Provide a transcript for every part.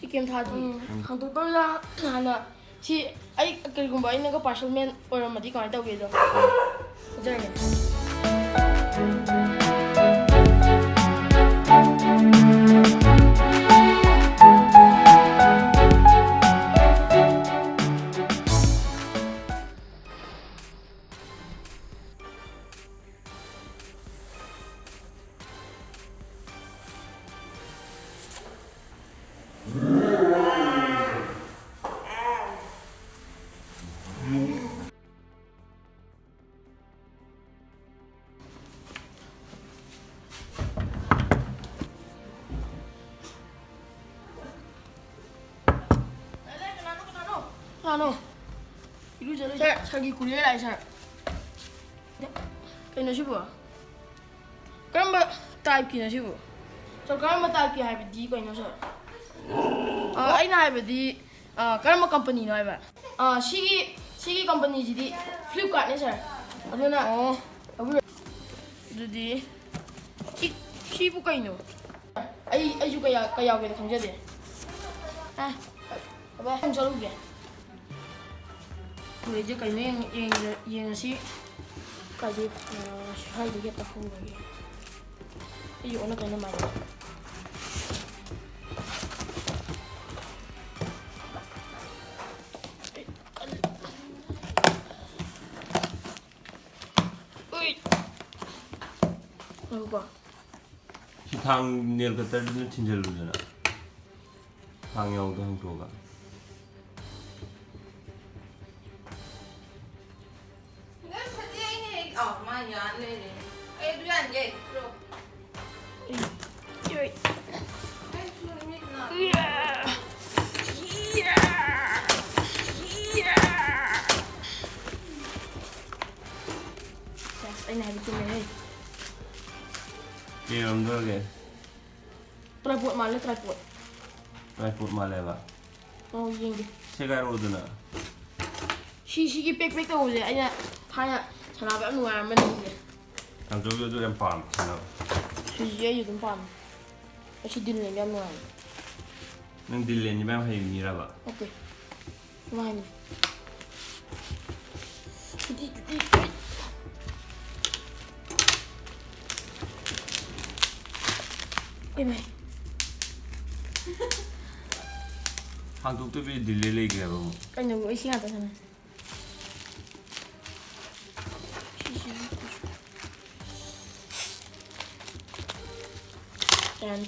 ꯁꯤ ꯀꯦꯝ ꯊꯥꯗꯤ ꯍꯥꯡꯗꯣꯛꯇꯧꯗ ꯍꯥꯟꯅ ꯁꯤ ꯑꯩ ꯀꯔꯤꯒꯨꯝꯕ ꯑꯩꯅꯒ ꯄꯥꯔꯁꯦꯜ ꯃꯦꯟ ꯑꯣꯏꯔꯝꯃꯗꯤ ꯀꯃꯥꯏꯅ ꯇꯧꯒꯦꯗꯣ ꯐꯖꯔꯒꯦ Ano? Iluja sir, sargi kuliah lah sir. Kaya sih bu? Karena type kina sih bu? So karena type kina hai di kaya sir. Ay na hai di karena company na hai ba? Sigi company jadi Flipkart nih sir. Aduh na. Oh. Abu. Jadi si bu kaya no? Ay juga kaya kita kerja deh. Apa? Kan selalu dia. Gue aja kayaknya yang sih kayak hai dia tahu lagi. Iyo orang kayaknya mana? Apa? Si thang nail cutter itu cincin dulu na. Thang yang udah hang toga. Yan lên đi. Ê, tôi ăn gì? Rồi. Trời. Ê, xuống đi nào. Anh này đi chung này đây. Kaya orang tu lagi. Tripod malah tripod. Tripod malah ba. Oh iya. Sekarang udah na. Si pek tahu je. Ayah tanya. Kenapa aku ngamen ni? Ang tu yang pam, sana. Si dia itu pam. Si din ni yang ngamen. Nang dilen ni bang hai mira ba. Okay. Mana? Jadi. Ini. Hang tu bi dilen lagi ba. Kan yang isi apa sana? Dan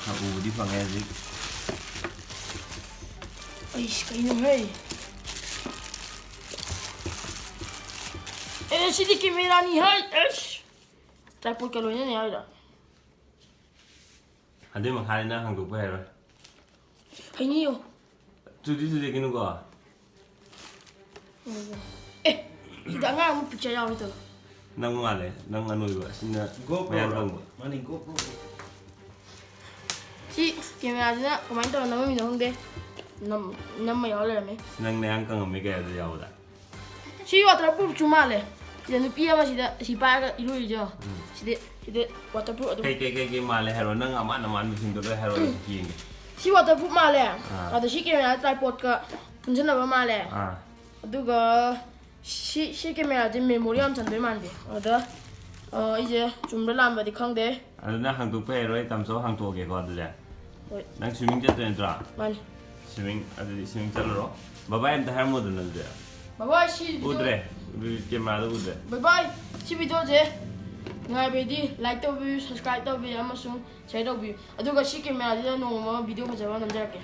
Aku di panggil. Aish, kayo hey. Sini kamera ni hai. Aish. Tripod kalau ni ada. Ada makan na hang tu pa hai. Hai ni yo. Tu kinu ko. Tidak ngah mau percaya itu. Nang male, nang anu ba. Sina GoPro. Mana GoPro? Si kamera na kemarin tu nama minum deh. Nama ya lah me. Nang nang kang me kaya dia awda. Si waterproof cuma le. Jadi pia masih dah si pakai itu aja. Si waterproof tu. Kaya male hero nang aman bisin tu hero kiing. Si waterproof male. Ada si kamera tripod ka. Punca apa male. Aduga si kamera je memori am chandoi mande. Ada 이제 준비를 di khang de. Ada na hang tu pa hero tam so hang tu ke ko ada. Oi. Nang swimming jet tu entra. Mani. Swimming ada di swimming chalo. Bye enta har model na dia. Bye bye si. Udre. Kamera tu udre. Bye bye. Si video je. Ngai bedi like to view subscribe to view amasung share to view. Aduga si kamera je no video phajaba namjarake.